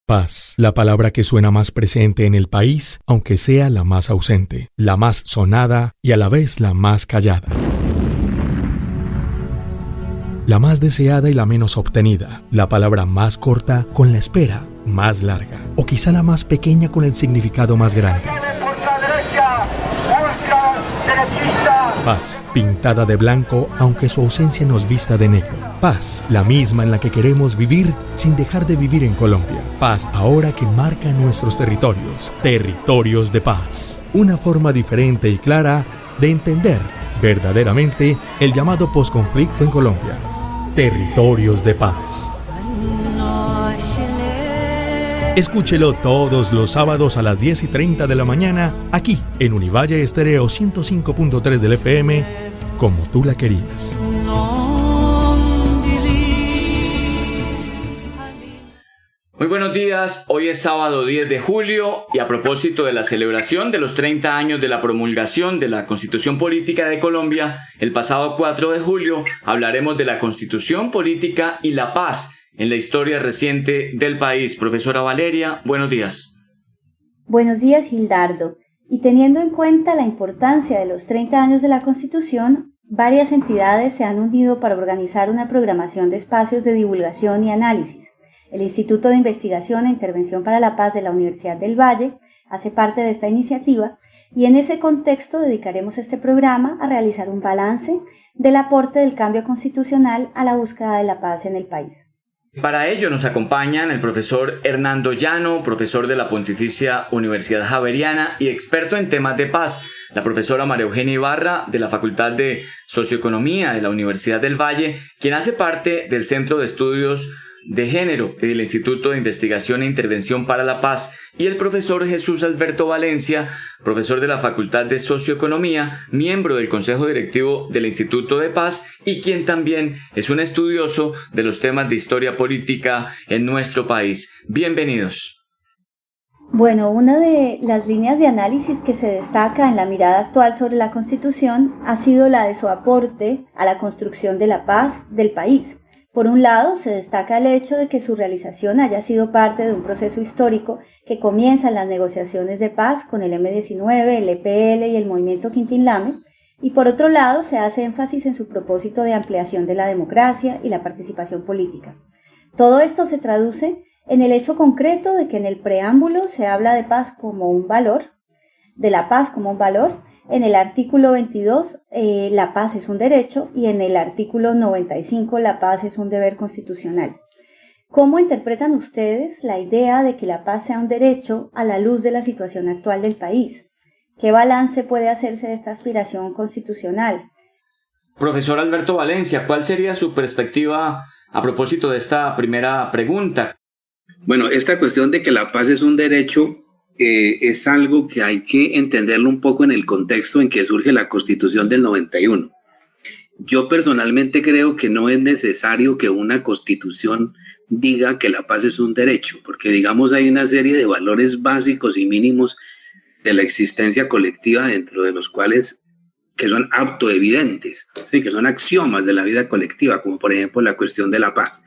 Paz, la palabra que suena más presente en el país, aunque sea la más ausente, la más sonada y a la vez la más callada. La más deseada y la menos obtenida, la palabra más corta con la espera más larga, o quizá la más pequeña con el significado más grande. Paz, pintada de blanco, aunque su ausencia nos vista de negro. Paz, la misma en la que queremos vivir sin dejar de vivir en Colombia. Paz ahora que marca nuestros territorios. Territorios de paz. Una forma diferente y clara de entender verdaderamente el llamado posconflicto en Colombia. Territorios de paz. Escúchelo todos los sábados a las 10:30 de la mañana, aquí en Univalle Estéreo 105.3 del FM, como tú la querías. Muy buenos días, hoy es sábado 10 de julio y a propósito de la celebración de los 30 años de la promulgación de la Constitución Política de Colombia, el pasado 4 de julio hablaremos de la Constitución Política y la paz en la historia reciente del país. Profesora Valeria, buenos días. Buenos días, Gildardo. Y teniendo en cuenta la importancia de los 30 años de la Constitución, varias entidades se han unido para organizar una programación de espacios de divulgación y análisis. El Instituto de Investigación e Intervención para la Paz de la Universidad del Valle hace parte de esta iniciativa y en ese contexto dedicaremos este programa a realizar un balance del aporte del cambio constitucional a la búsqueda de la paz en el país. Para ello nos acompañan el profesor Hernando Llano, profesor de la Pontificia Universidad Javeriana y experto en temas de paz, la profesora María Eugenia Ibarra de la Facultad de Socioeconomía de la Universidad del Valle, quien hace parte del Centro de Estudios de Género del Instituto de Investigación e Intervención para la Paz, y el profesor Jesús Alberto Valencia, profesor de la Facultad de Socioeconomía, miembro del Consejo Directivo del Instituto de Paz y quien también es un estudioso de los temas de historia política en nuestro país. Bienvenidos. Bueno, una de las líneas de análisis que se destaca en la mirada actual sobre la Constitución ha sido la de su aporte a la construcción de la paz del país. Por un lado, se destaca el hecho de que su realización haya sido parte de un proceso histórico que comienza en las negociaciones de paz con el M-19, el EPL y el movimiento Quintín-Lame, y por otro lado, se hace énfasis en su propósito de ampliación de la democracia y la participación política. Todo esto se traduce en el hecho concreto de que en el preámbulo se habla de paz como un valor, de la paz como un valor. En el artículo 22, la paz es un derecho, y en el artículo 95, la paz es un deber constitucional. ¿Cómo interpretan ustedes la idea de que la paz sea un derecho a la luz de la situación actual del país? ¿Qué balance puede hacerse de esta aspiración constitucional? Profesor Alberto Valencia, ¿cuál sería su perspectiva a propósito de esta primera pregunta? Bueno, esta cuestión de que la paz es un derecho es algo que hay que entenderlo un poco en el contexto en que surge la Constitución del 91. Yo personalmente creo que no es necesario que una Constitución diga que la paz es un derecho, porque digamos hay una serie de valores básicos y mínimos de la existencia colectiva dentro de los cuales que son autoevidentes, ¿sí? Que son axiomas de la vida colectiva, como por ejemplo la cuestión de la paz.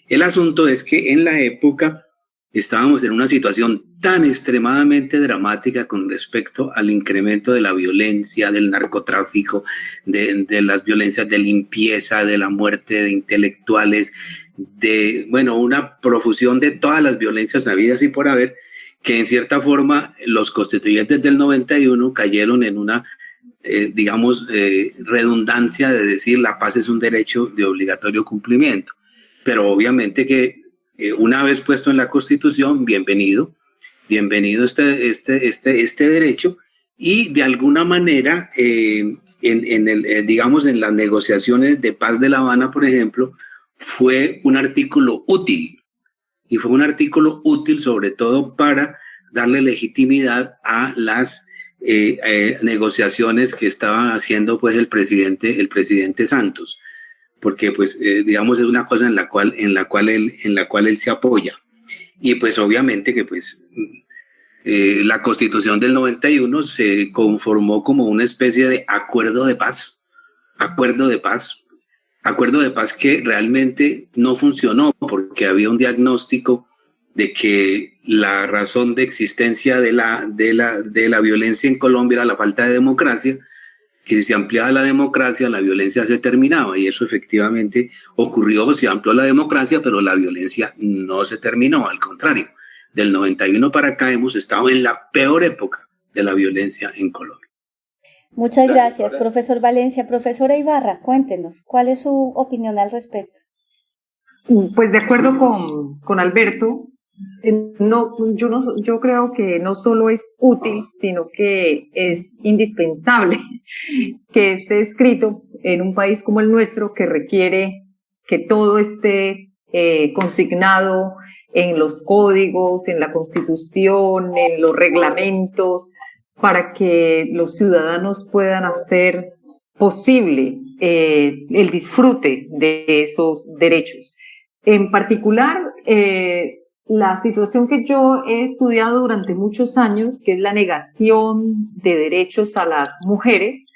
El asunto es que en la época estábamos en una situación tan extremadamente dramática con respecto al incremento de la violencia, del narcotráfico, de las violencias de limpieza, de la muerte de intelectuales, de, bueno, una profusión de todas las violencias habidas y por haber, que en cierta forma los constituyentes del 91 cayeron en una, redundancia de decir la paz es un derecho de obligatorio cumplimiento. Pero obviamente que una vez puesto en la Constitución, bienvenido este derecho, y de alguna manera en las negociaciones de paz de La Habana, por ejemplo, fue un artículo útil, y fue un artículo útil sobre todo para darle legitimidad a las negociaciones que estaba haciendo pues el presidente Santos, porque pues digamos es una cosa en la cual él se apoya. Y pues obviamente que pues la Constitución del 91 se conformó como una especie de acuerdo de paz que realmente no funcionó porque había un diagnóstico de que la razón de existencia de la violencia en Colombia era la falta de democracia, que si se ampliaba la democracia, la violencia se terminaba, y eso efectivamente ocurrió, se amplió la democracia, pero la violencia no se terminó, al contrario. Del 91 para acá hemos estado en la peor época de la violencia en Colombia. Muchas gracias, profesor Valencia. Profesora Ibarra, cuéntenos, ¿cuál es su opinión al respecto? Pues de acuerdo con Alberto, yo creo que no solo es útil, sino que es indispensable que esté escrito en un país como el nuestro, que requiere que todo esté consignado en los códigos, en la Constitución, en los reglamentos, para que los ciudadanos puedan hacer posible el disfrute de esos derechos. En particular, la situación que yo he estudiado durante muchos años, que es la negación de derechos a las mujeres,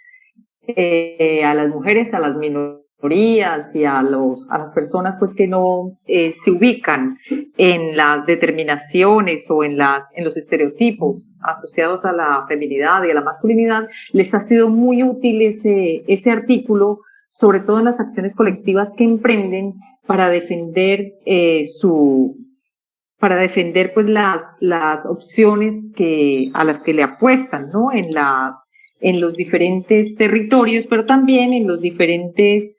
a las minorías y a las personas pues que no se ubican en las determinaciones o en los estereotipos asociados a la feminidad y a la masculinidad, les ha sido muy útil ese artículo, sobre todo en las acciones colectivas que emprenden para defender pues las opciones a las que le apuestan, ¿no? En los diferentes territorios, pero también en las diferentes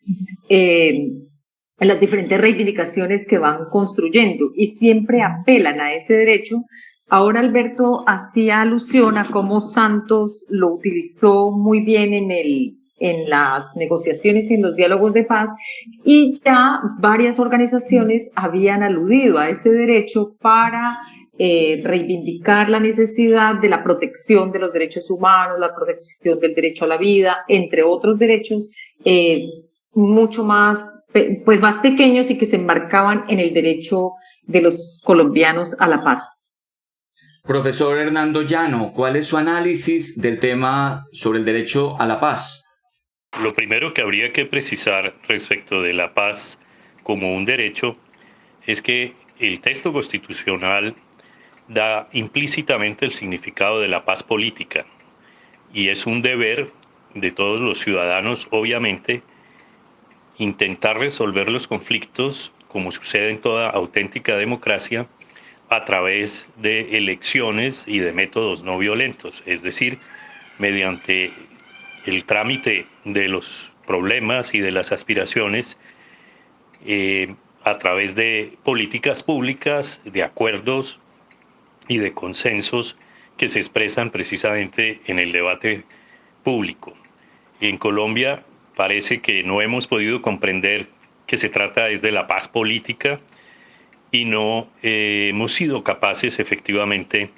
reivindicaciones que van construyendo, y siempre apelan a ese derecho. Ahora Alberto hacía alusión a cómo Santos lo utilizó muy bien en las negociaciones y en los diálogos de paz, y ya varias organizaciones habían aludido a ese derecho para reivindicar la necesidad de la protección de los derechos humanos, la protección del derecho a la vida, entre otros derechos mucho más pequeños y que se enmarcaban en el derecho de los colombianos a la paz. Profesor Hernando Llano, ¿cuál es su análisis del tema sobre el derecho a la paz? Lo primero que habría que precisar respecto de la paz como un derecho es que el texto constitucional da implícitamente el significado de la paz política, y es un deber de todos los ciudadanos, obviamente, intentar resolver los conflictos, como sucede en toda auténtica democracia, a través de elecciones y de métodos no violentos, es decir, mediante el trámite de los problemas y de las aspiraciones a través de políticas públicas, de acuerdos y de consensos que se expresan precisamente en el debate público. En Colombia parece que no hemos podido comprender que se trata de la paz política, y no hemos sido capaces efectivamente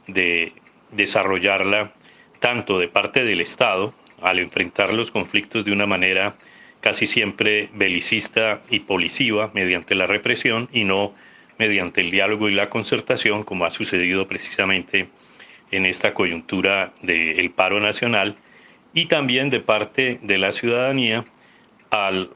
de desarrollarla tanto de parte del Estado, al enfrentar los conflictos de una manera casi siempre belicista y policiva mediante la represión, y no mediante el diálogo y la concertación, como ha sucedido precisamente en esta coyuntura del paro nacional, y también de parte de la ciudadanía al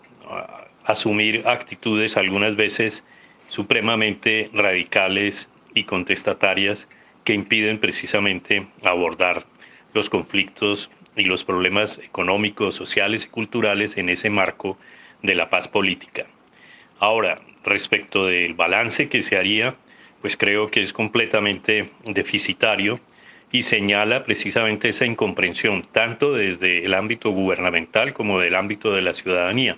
asumir actitudes algunas veces supremamente radicales y contestatarias que impiden precisamente abordar los conflictos y los problemas económicos, sociales y culturales en ese marco de la paz política. Ahora, respecto del balance que se haría, pues creo que es completamente deficitario y señala precisamente esa incomprensión tanto desde el ámbito gubernamental como del ámbito de la ciudadanía.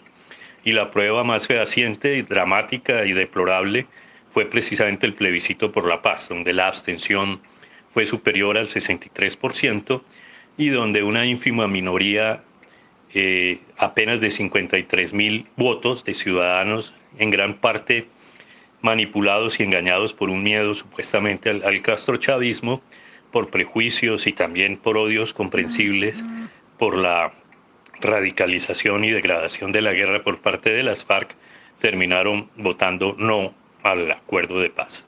Y la prueba más fehaciente y dramática y deplorable fue precisamente el plebiscito por la paz, donde la abstención fue superior al 63% y donde una ínfima minoría, apenas de 53.000 votos de ciudadanos, en gran parte manipulados y engañados por un miedo supuestamente al castrochavismo, por prejuicios y también por odios comprensibles por la radicalización y degradación de la guerra por parte de las FARC, terminaron votando no al acuerdo de paz.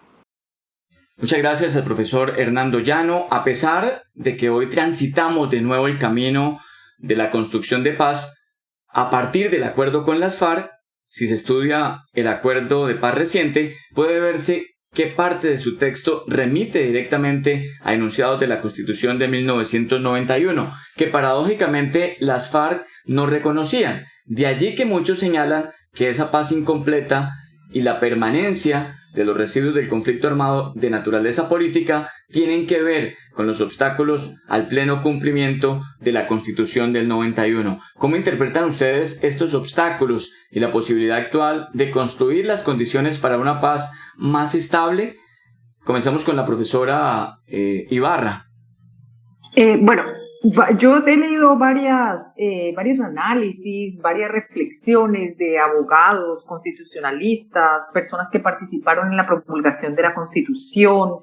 Muchas gracias al profesor Hernando Llano. A pesar de que hoy transitamos de nuevo el camino de la construcción de paz, a partir del acuerdo con las FARC, si se estudia el acuerdo de paz reciente, puede verse qué parte de su texto remite directamente a enunciados de la Constitución de 1991, que paradójicamente las FARC no reconocían. De allí que muchos señalan que esa paz incompleta y la permanencia de los residuos del conflicto armado de naturaleza política tienen que ver con los obstáculos al pleno cumplimiento de la Constitución del 91. ¿Cómo interpretan ustedes estos obstáculos y la posibilidad actual de construir las condiciones para una paz más estable? Comenzamos con la profesora Ibarra. Bueno, yo he leído varios análisis, varias reflexiones de abogados, constitucionalistas, personas que participaron en la promulgación de la Constitución,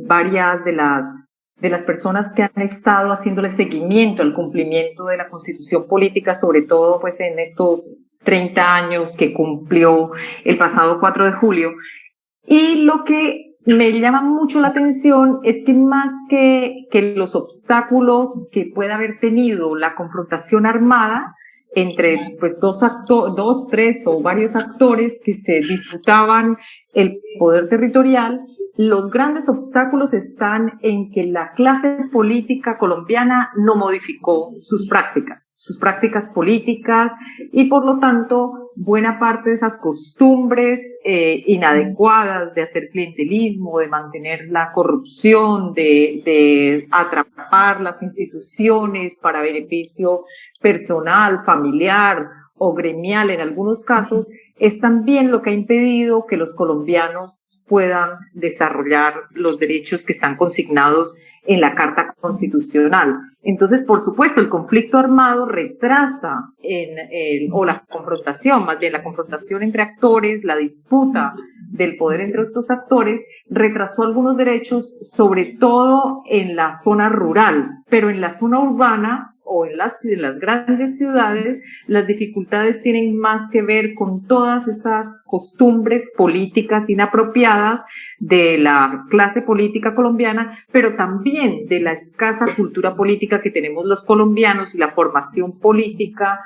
varias de las personas que han estado haciéndole seguimiento al cumplimiento de la Constitución política, sobre todo pues en estos 30 años que cumplió el pasado 4 de julio. Y lo que me llama mucho la atención es que más que los obstáculos que pueda haber tenido la confrontación armada entre pues dos, tres o varios actores que se disputaban el poder territorial, los grandes obstáculos están en que la clase política colombiana no modificó sus prácticas políticas, y por lo tanto buena parte de esas costumbres inadecuadas de hacer clientelismo, de mantener la corrupción, de atrapar las instituciones para beneficio personal, familiar o gremial en algunos casos, es también lo que ha impedido que los colombianos puedan desarrollar los derechos que están consignados en la Carta Constitucional. Entonces, por supuesto, el conflicto armado retrasa o la confrontación, más bien la confrontación entre actores, la disputa del poder entre estos actores, retrasó algunos derechos, sobre todo en la zona rural, pero en la zona urbana o en las grandes ciudades, las dificultades tienen más que ver con todas esas costumbres políticas inapropiadas de la clase política colombiana, pero también de la escasa cultura política que tenemos los colombianos y la formación política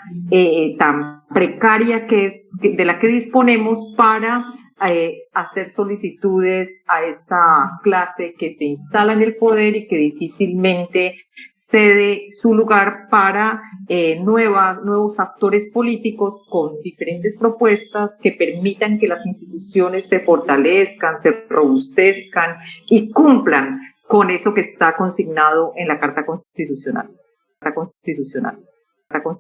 tan precaria de la que disponemos para hacer solicitudes a esa clase que se instala en el poder y que difícilmente cede su lugar para nuevos actores políticos con diferentes propuestas que permitan que las instituciones se fortalezcan, se robustezcan y cumplan con eso que está consignado en la Carta Constitucional.